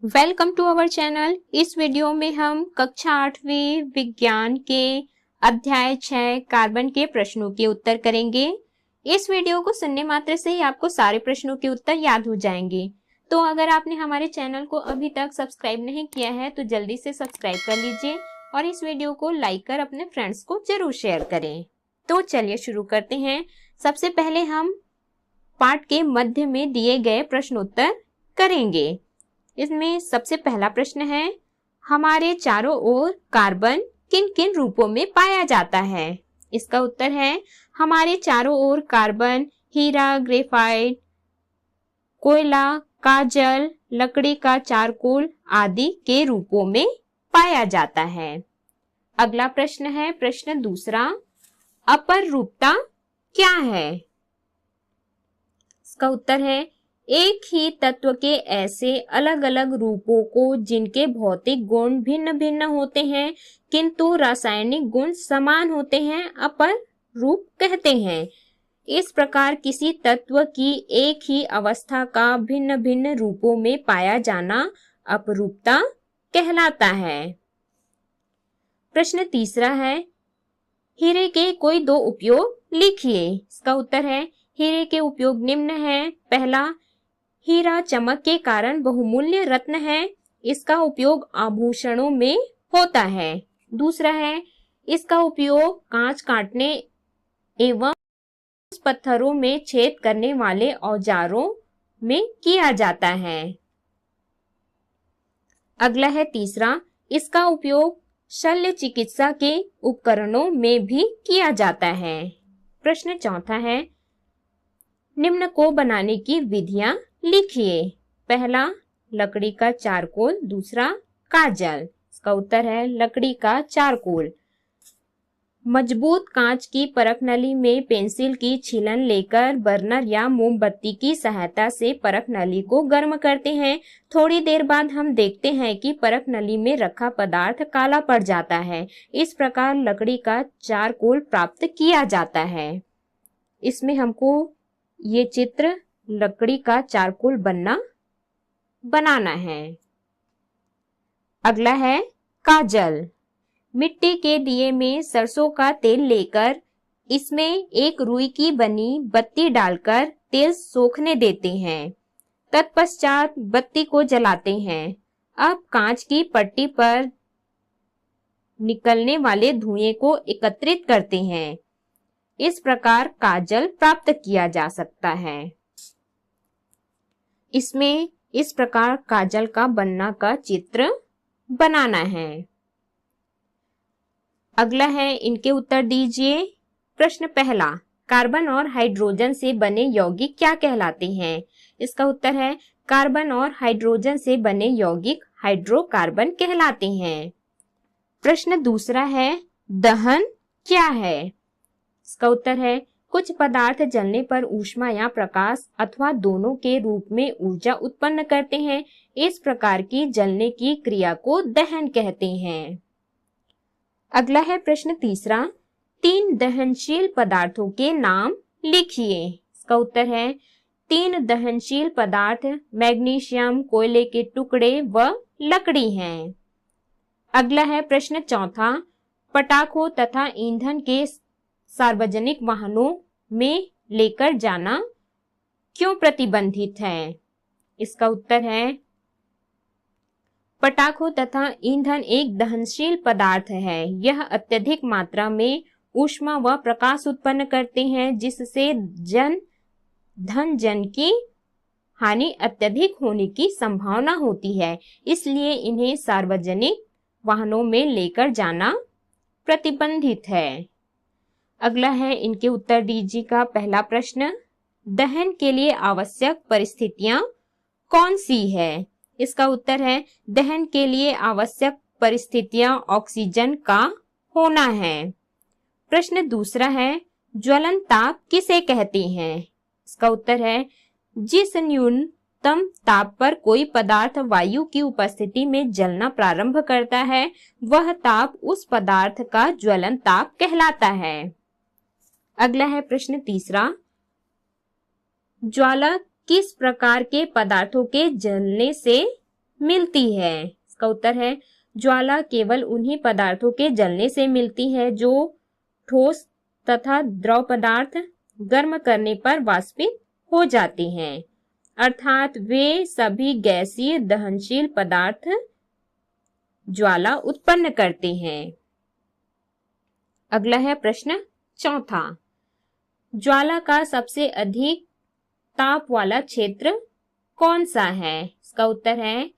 Welcome to our channel. इस video में हम कक्षा 8वीं विज्ञान के अध्याय 6 कार्बन के प्रश्नों के उत्तर करेंगे। इस वीडियो को सुनने मात्र से ही आपको सारे प्रश्नों के उत्तर याद हो जाएंगे। तो अगर आपने हमारे चैनल को अभी तक सब्सक्राइब नहीं किया है तो जल्दी से सब्सक्राइब कर लीजिए और इस वीडियो को लाइक कर अपने फ्रेंड्स को जरूर शेयर करें। तो चलिए शुरू करते हैं। सबसे पहले हम पाठ के मध्य में दिए गए प्रश्नोत्तर करेंगे। इसमें सबसे पहला प्रश्न है, हमारे चारों ओर कार्बन किन किन रूपों में पाया जाता है? इसका उत्तर है, हमारे चारों ओर कार्बन हीरा, ग्रेफाइट, कोयला, काजल, लकड़ी का चारकोल आदि के रूपों में पाया जाता है। अगला प्रश्न है प्रश्न दूसरा, अपररूपता क्या है? इसका उत्तर है, एक ही तत्व के ऐसे अलग अलग रूपों को जिनके भौतिक गुण भिन्न भिन्न होते हैं किंतु रासायनिक गुण समान होते हैं अपर रूप कहते हैं। इस प्रकार किसी तत्व की एक ही अवस्था का भिन्न भिन्न रूपों में पाया जाना अपरूपता कहलाता है। प्रश्न तीसरा है, हीरे के कोई दो उपयोग लिखिए। इसका उत्तर है, हीरे के उपयोग निम्न है। पहला, हीरा चमक के कारण बहुमूल्य रत्न है, इसका उपयोग आभूषणों में होता है। दूसरा है, इसका उपयोग कांच काटने एवं पत्थरों में छेद करने वाले औजारों में किया जाता है। अगला है तीसरा, इसका उपयोग शल्य चिकित्सा के उपकरणों में भी किया जाता है। प्रश्न चौथा है, निम्न को बनाने की विधियां लिखिए। पहला, लकड़ी का चारकोल। दूसरा, काजल। इसका उत्तर है लकड़ी का चारकोल। मजबूत कांच की परख नली में पेंसिल की छीलन लेकर बर्नर या मोमबत्ती की सहायता से परख नली को गर्म करते हैं। थोड़ी देर बाद हम देखते हैं कि परख नली में रखा पदार्थ काला पड़ जाता है। इस प्रकार लकड़ी का चारकोल प्राप्त किया जाता है। इसमें हमको ये चित्र लकड़ी का चारकोल बनाना है। अगला है काजल। मिट्टी के दिए में सरसों का तेल लेकर इसमें एक रुई की बनी बत्ती डालकर तेल सोखने देते हैं। तत्पश्चात बत्ती को जलाते हैं। अब कांच की पट्टी पर निकलने वाले धुएं को एकत्रित करते हैं। इस प्रकार काजल प्राप्त किया जा सकता है। इसमें इस प्रकार काजल का बनना का चित्र बनाना है। अगला है, इनके उत्तर दीजिए। प्रश्न पहला, कार्बन और हाइड्रोजन से बने यौगिक क्या कहलाते हैं? इसका उत्तर है, कार्बन और हाइड्रोजन से बने यौगिक हाइड्रोकार्बन कहलाते हैं। प्रश्न दूसरा है, दहन क्या है? इसका उत्तर है, कुछ पदार्थ जलने पर ऊष्मा या प्रकाश अथवा दोनों के रूप में ऊर्जा उत्पन्न करते हैं। इस प्रकार की जलने की क्रिया को दहन कहते हैं। अगला है प्रश्न तीसरा, तीन दहनशील पदार्थों के नाम लिखिए। इसका उत्तर है, तीन दहनशील पदार्थ मैग्नीशियम, कोयले के टुकड़े व लकड़ी हैं। अगला है प्रश्न चौथा, पटाखों तथा ईंधन के सार्वजनिक वाहनों में लेकर जाना क्यों प्रतिबंधित है? इसका उत्तर है, पटाखों तथा ईंधन एक दहनशील पदार्थ है। यह अत्यधिक मात्रा में ऊष्मा व प्रकाश उत्पन्न करते हैं जिससे धन की हानि अत्यधिक होने की संभावना होती है। इसलिए इन्हें सार्वजनिक वाहनों में लेकर जाना प्रतिबंधित है। अगला है, इनके उत्तर दीजिए का पहला प्रश्न, दहन के लिए आवश्यक परिस्थितियां कौन सी है? इसका उत्तर है, दहन के लिए आवश्यक परिस्थितियां ऑक्सीजन का होना है। प्रश्न दूसरा है, ज्वलन ताप किसे कहते हैं? इसका उत्तर है, जिस न्यूनतम ताप पर कोई पदार्थ वायु की उपस्थिति में जलना प्रारंभ करता है वह ताप उस पदार्थ का ज्वलन ताप कहलाता है। अगला है प्रश्न तीसरा, ज्वाला किस प्रकार के पदार्थों के जलने से मिलती है? इसका उत्तर है ज्वाला केवल उन्हीं पदार्थों के जलने से मिलती है जो ठोस तथा द्रव पदार्थ गर्म करने पर वाष्पित हो जाते हैं, अर्थात वे सभी गैसीय दहनशील पदार्थ ज्वाला उत्पन्न करते हैं। अगला है प्रश्न चौथा, ज्वाला का सबसे अधिक ताप वाला क्षेत्र कौन सा है? इसका उत्तर है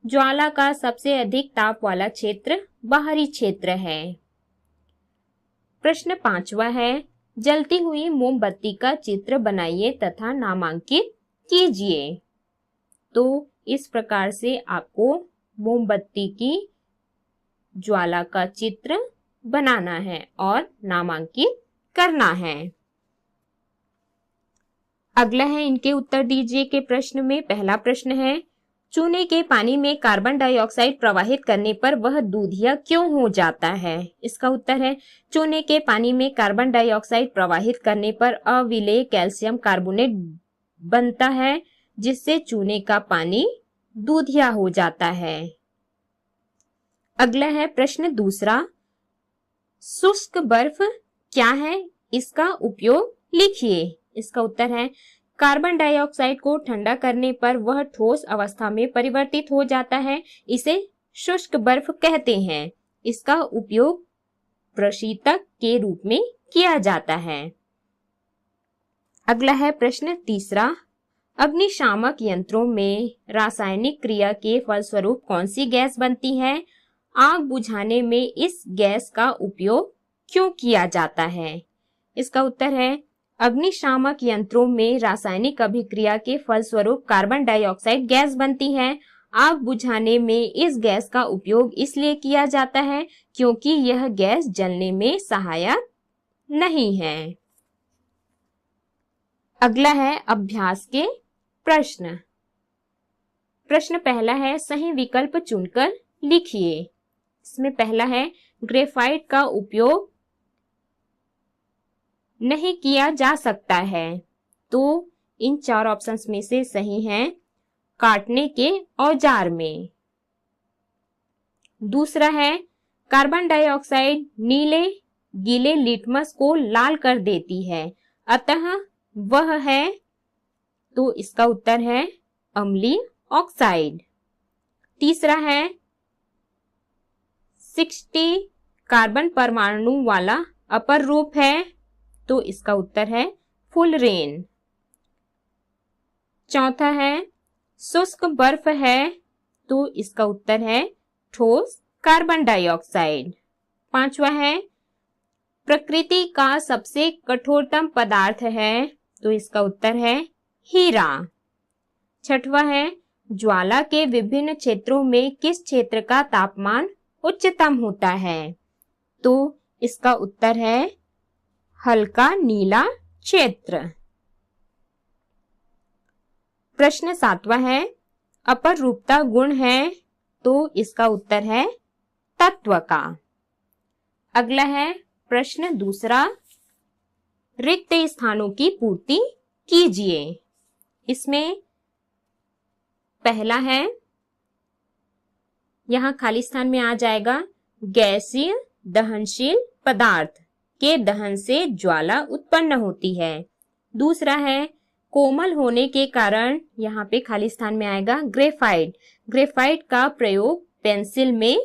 ज्वाला का सबसे अधिक ताप वाला क्षेत्र बाहरी क्षेत्र है। प्रश्न पांचवा है, जलती हुई मोमबत्ती का चित्र बनाइए तथा नामांकित कीजिए। तो इस प्रकार से आपको मोमबत्ती की ज्वाला का चित्र बनाना है और नामांकित करना है। अगला है इनके उत्तर दीजिए के प्रश्न में पहला प्रश्न है, चूने के पानी में कार्बन डाइऑक्साइड प्रवाहित करने पर वह दूधिया क्यों हो जाता है? इसका उत्तर है चूने के पानी में कार्बन डाइऑक्साइड प्रवाहित करने पर अविलेय कैल्शियम कार्बोनेट बनता है, जिससे चूने का पानी दूधिया हो जाता है। अगला है प्रश्न दूसरा, शुष्क बर्फ क्या है? इसका उपयोग लिखिए। इसका उत्तर है कार्बन डाइऑक्साइड को ठंडा करने पर वह ठोस अवस्था में परिवर्तित हो जाता है, इसे शुष्क बर्फ कहते हैं। इसका उपयोग प्रशीतक के रूप में किया जाता है। अगला है प्रश्न तीसरा, अग्निशामक यंत्रों में रासायनिक क्रिया के फलस्वरूप कौन सी गैस बनती है? आग बुझाने में इस गैस का उपयोग क्यों किया जाता है? इसका उत्तर है अग्निशामक यंत्रों में रासायनिक अभिक्रिया के फलस्वरूप कार्बन डाइऑक्साइड गैस बनती है। आग बुझाने में इस गैस का उपयोग इसलिए किया जाता है क्योंकि यह गैस जलने में सहायक नहीं है। अगला है अभ्यास के प्रश्न। प्रश्न पहला है, सही विकल्प चुनकर लिखिए। इसमें पहला है, ग्रेफाइट का उपयोग नहीं किया जा सकता है। तो इन चार ऑप्शंस में से सही है काटने के औजार में। दूसरा है, कार्बन डाइऑक्साइड नीले गीले लिटमस को लाल कर देती है, अतः वह है, तो इसका उत्तर है अम्लीय ऑक्साइड। तीसरा है, 60 कार्बन परमाणु वाला अपर रूप है, तो इसका उत्तर है फुलरेन। चौथा है, शुष्क बर्फ है, तो इसका उत्तर है ठोस कार्बन डाइऑक्साइड। पांचवा है, प्रकृति का सबसे कठोरतम पदार्थ है, तो इसका उत्तर है हीरा। छठवा है, ज्वाला के विभिन्न क्षेत्रों में किस क्षेत्र का तापमान उच्चतम होता है? तो इसका उत्तर है हल्का नीला क्षेत्र। प्रश्न सातवां है, अपरूपता गुण है, तो इसका उत्तर है तत्व का। अगला है प्रश्न दूसरा, रिक्त स्थानों की पूर्ति कीजिए। इसमें पहला है, यहां खाली स्थान में आ जाएगा गैसीय दहनशील पदार्थ के दहन से ज्वाला उत्पन्न होती है। दूसरा है, कोमल होने के कारण, यहाँ पे खाली स्थान में आएगा ग्रेफाइट। ग्रेफाइट का प्रयोग पेंसिल में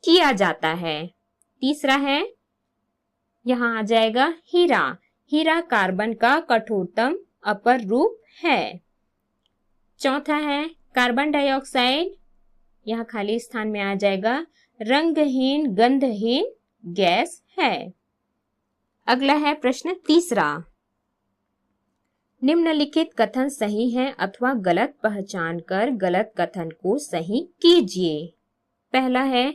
किया जाता है। तीसरा है, यहाँ आ जाएगा हीरा। हीरा कार्बन का कठोरतम अपर रूप है। चौथा है कार्बन डाइऑक्साइड, यहाँ खाली स्थान में आ जाएगा रंगहीन गंधहीन गैस है। अगला है प्रश्न तीसरा, निम्नलिखित कथन सही है अथवा गलत पहचान कर गलत कथन को सही कीजिए। पहला है,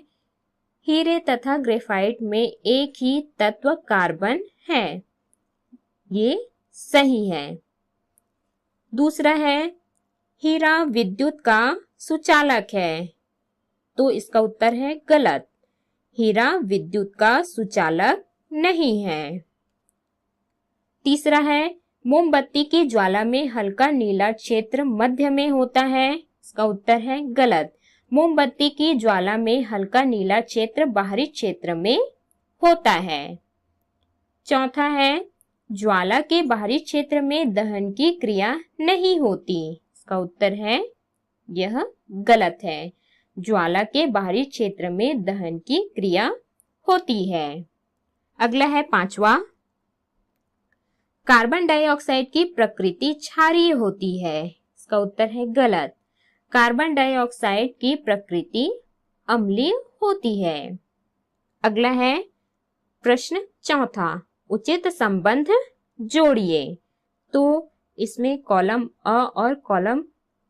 हीरे तथा ग्रेफाइट में एक ही तत्व कार्बन है, ये सही है। दूसरा है, हीरा विद्युत का सुचालक है, तो इसका उत्तर है गलत। हीरा विद्युत का सुचालक नहीं है। तीसरा है, मोमबत्ती की ज्वाला में हल्का नीला क्षेत्र मध्य में होता है, इसका उत्तर है गलत। मोमबत्ती की ज्वाला में हल्का नीला क्षेत्र बाहरी क्षेत्र में होता है। चौथा है, ज्वाला के बाहरी क्षेत्र में दहन की क्रिया नहीं होती। इसका उत्तर है यह गलत है। ज्वाला के बाहरी क्षेत्र में दहन की क्रिया होती है। अगला है पांचवा, कार्बन डाइऑक्साइड की प्रकृति क्षारीय होती है। इसका उत्तर है गलत। कार्बन डाइऑक्साइड की प्रकृति अम्लीय होती है। अगला है प्रश्न चौथा, उचित संबंध जोड़िए। तो इसमें कॉलम अ और कॉलम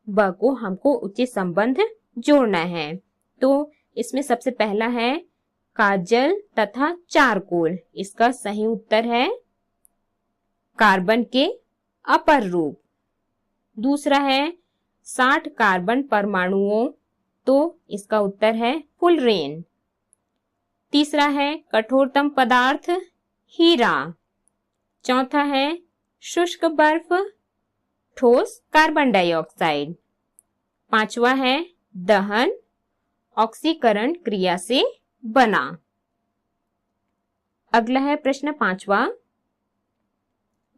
ब को हमको उचित संबंध जोड़ना है। तो इसमें सबसे पहला है काजल तथा चारकोल। इसका सही उत्तर है कार्बन के अपर रूप। दूसरा है 60 कार्बन परमाणुओं, तो इसका उत्तर है फुलरेन। तीसरा है कठोरतम पदार्थ हीरा। चौथा है शुष्क बर्फ, ठोस कार्बन डाइऑक्साइड। पांचवा है दहन ऑक्सीकरण क्रिया से बना। अगला है प्रश्न पांचवा,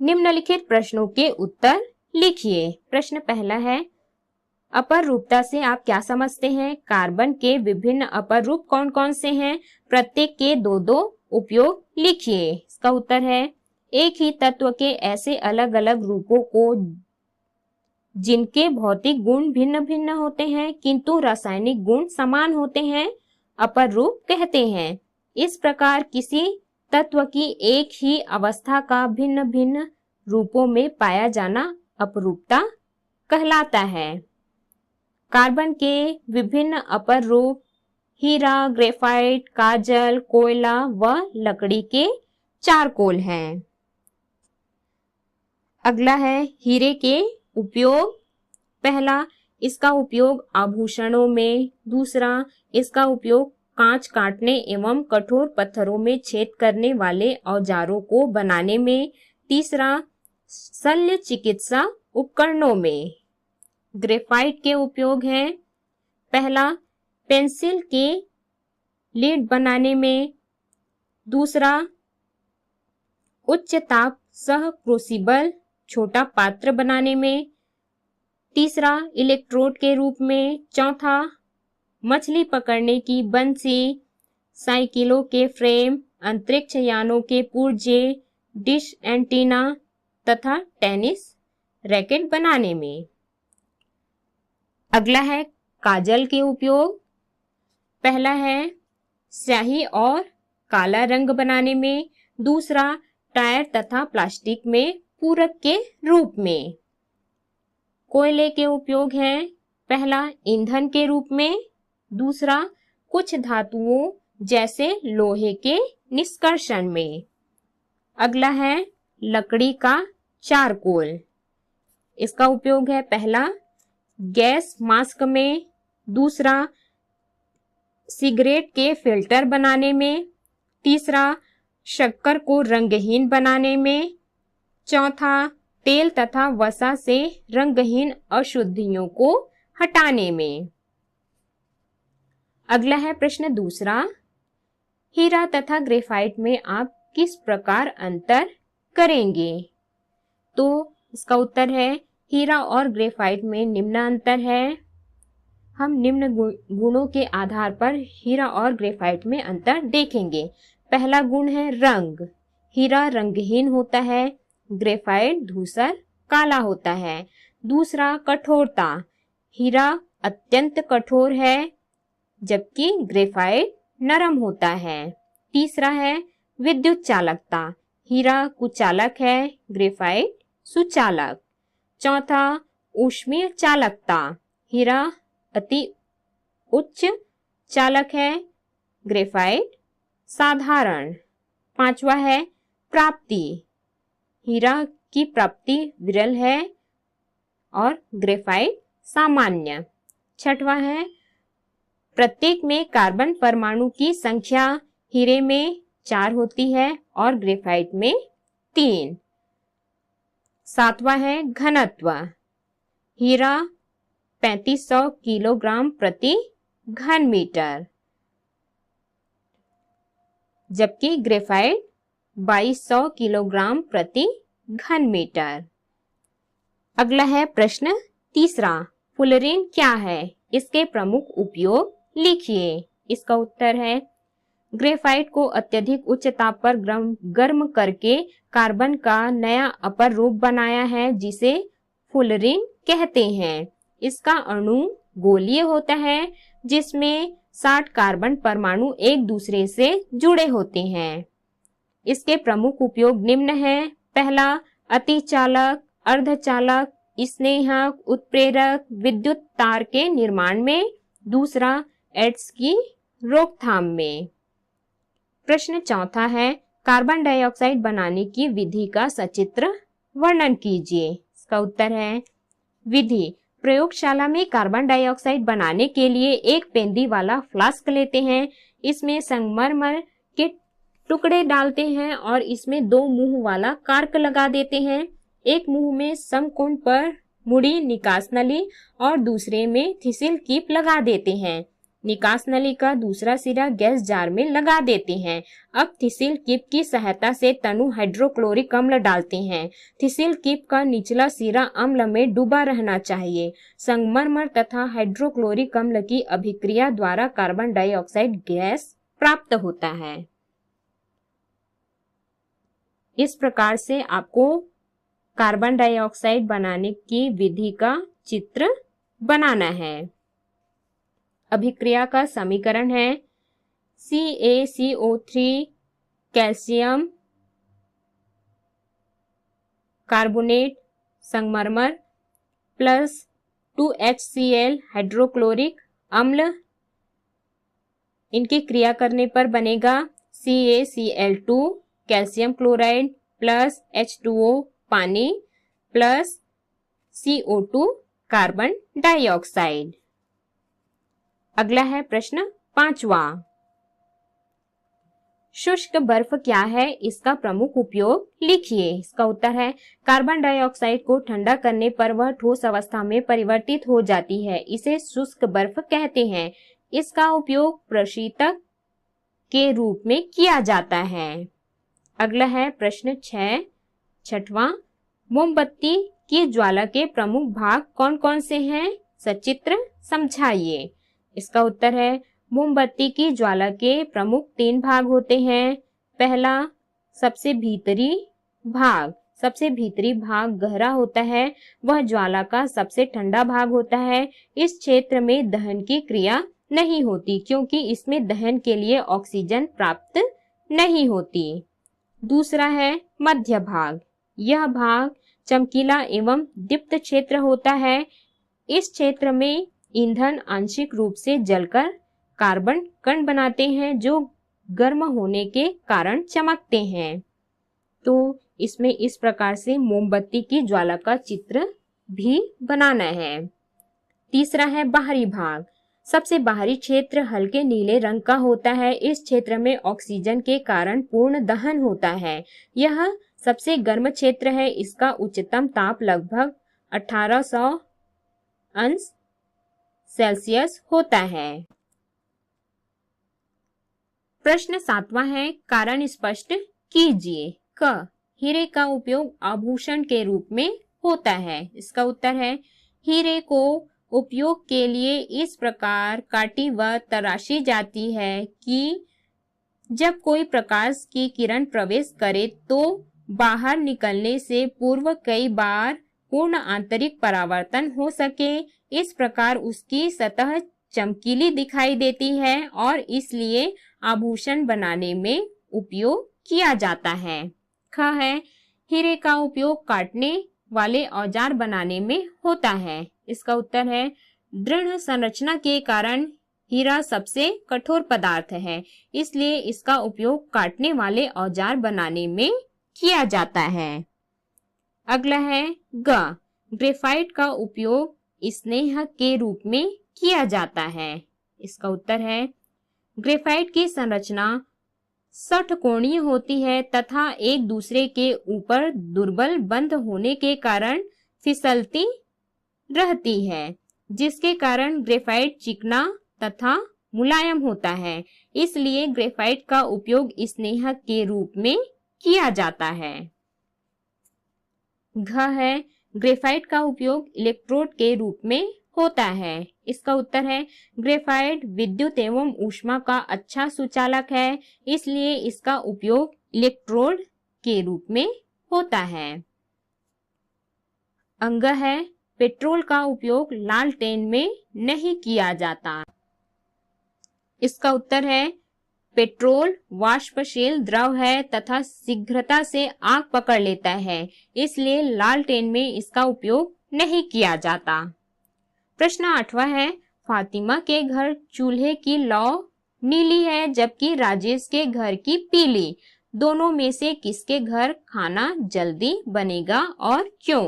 निम्नलिखित प्रश्नों के उत्तर लिखिए। प्रश्न पहला है, अपर रूपता से आप क्या समझते हैं? कार्बन के विभिन्न अपर रूप कौन कौन से हैं? प्रत्येक के दो दो उपयोग लिखिए। इसका उत्तर है, एक ही तत्व के ऐसे अलग अलग रूपों को जिनके भौतिक गुण भिन्न भिन्न होते हैं किंतु रासायनिक गुण समान होते हैं, अपर रूप कहते हैं। इस प्रकार किसी तत्व की एक ही अवस्था का भिन्न भिन्न रूपों में पाया जाना अपरूपता कहलाता है। कार्बन के विभिन्न अपर रूप हीरा, ग्रेफाइट, काजल, कोयला व लकड़ी के चारकोल हैं। अगला है हीरे के उपयोग। पहला, इसका उपयोग आभूषणों में। दूसरा, इसका उपयोग कांच काटने एवं कठोर पत्थरों में छेद करने वाले औजारों को बनाने में। तीसरा, शल्य चिकित्सा उपकरणों में। ग्रेफाइट के उपयोग हैं, पहला, पेंसिल के लीड बनाने में। दूसरा, उच्च ताप सह क्रूसिबल छोटा पात्र बनाने में। तीसरा, इलेक्ट्रोड के रूप में। चौथा, मछली पकड़ने की बंसी, साइकिलों के फ्रेम, अंतरिक्ष यानों के पुर्जे, डिश एंटीना तथा टेनिस रैकेट बनाने में। अगला है काजल के उपयोग। पहला है स्याही और काला रंग बनाने में। दूसरा, टायर तथा प्लास्टिक में पूरक के रूप में। कोयले के उपयोग हैं, पहला, ईंधन के रूप में। दूसरा, कुछ धातुओं जैसे लोहे के निष्कर्षण में। अगला है लकड़ी का चारकोल। इसका उपयोग है, पहला, गैस मास्क में। दूसरा, सिगरेट के फिल्टर बनाने में। तीसरा, शक्कर को रंगहीन बनाने में। चौथा, तेल तथा वसा से रंगहीन अशुद्धियों को हटाने में। अगला है प्रश्न दूसरा, हीरा तथा ग्रेफाइट में आप किस प्रकार अंतर करेंगे? तो इसका उत्तर है, हीरा और ग्रेफाइट में निम्न अंतर है। हम निम्न गुणों के आधार पर हीरा और ग्रेफाइट में अंतर देखेंगे। पहला गुण है रंग। हीरा रंगहीन होता है, ग्रेफाइट धूसर काला होता है। दूसरा, कठोरता। हीरा अत्यंत कठोर है जबकि ग्रेफाइट नरम होता है। तीसरा है विद्युत चालकता। हीरा कुचालक है, ग्रेफाइट सुचालक। चौथा, ऊष्मीय चालकता। हीरा अति उच्च चालक है, ग्रेफाइट साधारण। पांचवा है प्राप्ति। हीरा की प्राप्ति विरल है और ग्रेफाइट सामान्य। छठवा है प्रत्येक में कार्बन परमाणु की संख्या हीरे में 4 होती है और ग्रेफाइट में 3। सातवां है घनत्व। हीरा 3500 किलोग्राम प्रति घन मीटर, जबकि ग्रेफाइट 2200 किलोग्राम प्रति घन मीटर। अगला है प्रश्न तीसरा, फुलरीन क्या है, इसके प्रमुख उपयोग लिखिए। इसका उत्तर है ग्रेफाइट को अत्यधिक उच्च ताप पर गर्म करके कार्बन का नया अपर रूप बनाया है जिसे फुलरीन कहते हैं। इसका अणु गोलीय होता है जिसमें 60 कार्बन परमाणु एक दूसरे से जुड़े होते हैं। इसके प्रमुख उपयोग निम्न हैं। पहला, अतिचालक, अर्धचालक, स्नेहक, उत्प्रेरक, विद्युत तार के निर्माण में। दूसरा, एड्स की रोकथाम में। प्रश्न चौथा है, कार्बन डाइऑक्साइड बनाने की विधि का सचित्र वर्णन कीजिए। इसका उत्तर है विधि, प्रयोगशाला में कार्बन डाइऑक्साइड बनाने के लिए एक पेंदी वाला फ्लास्क लेते हैं, इसमें संगमरमर के टुकड़े डालते हैं और इसमें 2 मुंह वाला कार्क लगा देते हैं। एक मुंह में समकोण पर मुड़ी निकास नली और दूसरे में थिसिल कीप लगा देते हैं। निकास नली का दूसरा सिरा गैस जार में लगा देते हैं। अब थिसिल कीप की सहायता से तनु हाइड्रोक्लोरिक अम्ल डालते हैं। थिसिल कीप का निचला सिरा अम्ल में डूबा रहना चाहिए। संगमरमर तथा हाइड्रोक्लोरिक अम्ल की अभिक्रिया द्वारा कार्बन डाइऑक्साइड गैस प्राप्त होता है। इस प्रकार से आपको कार्बन डाइऑक्साइड बनाने की विधि का चित्र बनाना है। अभिक्रिया का समीकरण है CaCO3 कैल्शियम कार्बोनेट संगमरमर प्लस 2HCl हाइड्रोक्लोरिक अम्ल, इनकी क्रिया करने पर बनेगा CaCl2 calcium chloride plus H2O पानी प्लस CO2 कार्बन डाइऑक्साइड। अगला है प्रश्न 5वां, शुष्क बर्फ क्या है, इसका प्रमुख उपयोग लिखिए। इसका उत्तर है कार्बन डाइऑक्साइड को ठंडा करने पर वह ठोस अवस्था में परिवर्तित हो जाती है, इसे शुष्क बर्फ कहते हैं। इसका उपयोग प्रशीतक के रूप में किया जाता है। अगला है प्रश्न 6वां, मोमबत्ती की ज्वाला के प्रमुख भाग कौन कौन से हैं, सचित्र समझाइए। इसका उत्तर है मोमबत्ती की ज्वाला के प्रमुख 3 भाग होते हैं। पहला, सबसे भीतरी भाग गहरा होता है, वह ज्वाला का सबसे ठंडा भाग होता है। इस क्षेत्र में दहन की क्रिया नहीं होती क्योंकि इसमें दहन के लिए ऑक्सीजन प्राप्त नहीं होती। दूसरा है मध्य भाग, यह भाग चमकीला एवं दीप्त क्षेत्र होता है। इस क्षेत्र में ईंधन आंशिक रूप से जलकर कार्बन कण बनाते हैं जो गर्म होने के कारण चमकते हैं। तो इसमें इस प्रकार से मोमबत्ती की ज्वाला का चित्र भी बनाना है। तीसरा है बाहरी भाग, सबसे बाहरी क्षेत्र हल्के नीले रंग का होता है। इस क्षेत्र में ऑक्सीजन के कारण पूर्ण दहन होता है। यह सबसे गर्म क्षेत्र है, इसका उच्चतम ताप लगभग 1800 अंश सेल्सियस होता है। प्रश्न 7वां है, कारण स्पष्ट कीजिए। क, हीरे का उपयोग आभूषण के रूप में होता है। इसका उत्तर है हीरे को उपयोग के लिए इस प्रकार काटी व तराशी जाती है कि जब कोई प्रकाश की किरण प्रवेश करे तो बाहर निकलने से पूर्व कई बार पूर्ण आंतरिक परावर्तन हो सके। इस प्रकार उसकी सतह चमकीली दिखाई देती है और इसलिए आभूषण बनाने में उपयोग किया जाता है। ख है, हीरे का उपयोग काटने वाले औजार बनाने में होता है। इसका उत्तर है दृढ़ संरचना के कारण हीरा सबसे कठोर पदार्थ है, इसलिए इसका उपयोग काटने वाले औजार बनाने में किया जाता है। अगला है ग, ग्रेफाइट का उपयोग स्नेहक के रूप में किया जाता है। इसका उत्तर है ग्रेफाइट की संरचना षटकोणीय होती है तथा एक दूसरे के ऊपर दुर्बल बंध होने के कारण फिसलती रहती है, जिसके कारण ग्रेफाइट चिकना तथा मुलायम होता है, इसलिए ग्रेफाइट का उपयोग स्नेहक के रूप में किया जाता है। घ है, ग्रेफाइट का उपयोग इलेक्ट्रोड के रूप में होता है। इसका उत्तर है ग्रेफाइट विद्युत एवं ऊष्मा का अच्छा सुचालक है, इसलिए इसका उपयोग इलेक्ट्रोड के रूप में होता है। अंग है, पेट्रोल का उपयोग लालटेन में नहीं किया जाता। इसका उत्तर है पेट्रोल वाष्पशील द्रव है तथा शीघ्रता से आग पकड़ लेता है, इसलिए लालटेन में इसका उपयोग नहीं किया जाता। प्रश्न 8वां है, फातिमा के घर चूल्हे की लौ नीली है जबकि राजेश के घर की पीली। दोनों में से किसके घर खाना जल्दी बनेगा और क्यों?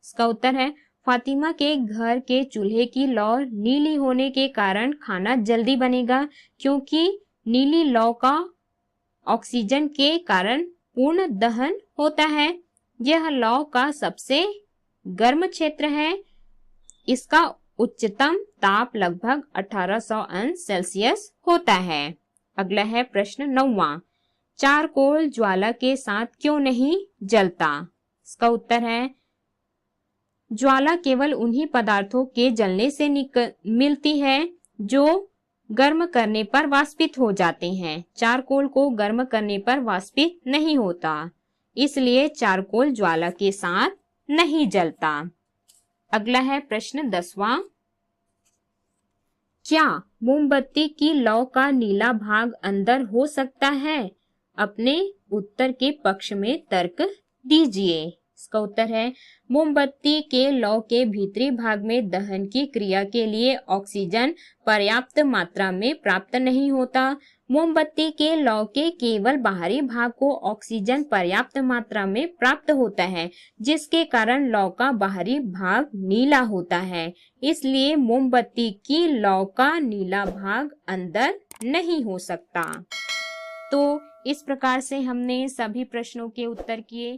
इसका उत्तर है फातिमा के घर के चूल्हे की लौ नीली होने के कारण खाना जल्दी बनेगा, क्योंकि नीली लौ का ऑक्सीजन के कारण पूर्ण दहन होता है। यह लौ का सबसे गर्म क्षेत्र है। इसका उच्चतम ताप लगभग 1800 अंश सेल्सियस होता है। अगला है प्रश्न 9वां, चारकोल ज्वाला के साथ क्यों नहीं जलता? इसका उत्तर है ज्वाला केवल उन्हीं पदार्थों के जलने से मिलती है जो गर्म करने पर वाष्पित हो जाते हैं। चारकोल को गर्म करने पर वाष्पित नहीं होता, इसलिए चारकोल ज्वाला के साथ नहीं जलता। अगला है प्रश्न 10वां, क्या मोमबत्ती की लौ का नीला भाग अंदर हो सकता है? अपने उत्तर के पक्ष में तर्क दीजिए। इसका उत्तर है मोमबत्ती के लौ के भीतरी भाग में दहन की क्रिया के लिए ऑक्सीजन पर्याप्त मात्रा में प्राप्त नहीं होता। मोमबत्ती के लौ के केवल बाहरी भाग को ऑक्सीजन पर्याप्त मात्रा में प्राप्त होता है, जिसके कारण लौ का बाहरी भाग नीला होता है। इसलिए मोमबत्ती की लौ का नीला भाग अंदर नहीं हो सकता। तो इस प्रकार से हमने सभी प्रश्नों के उत्तर किए।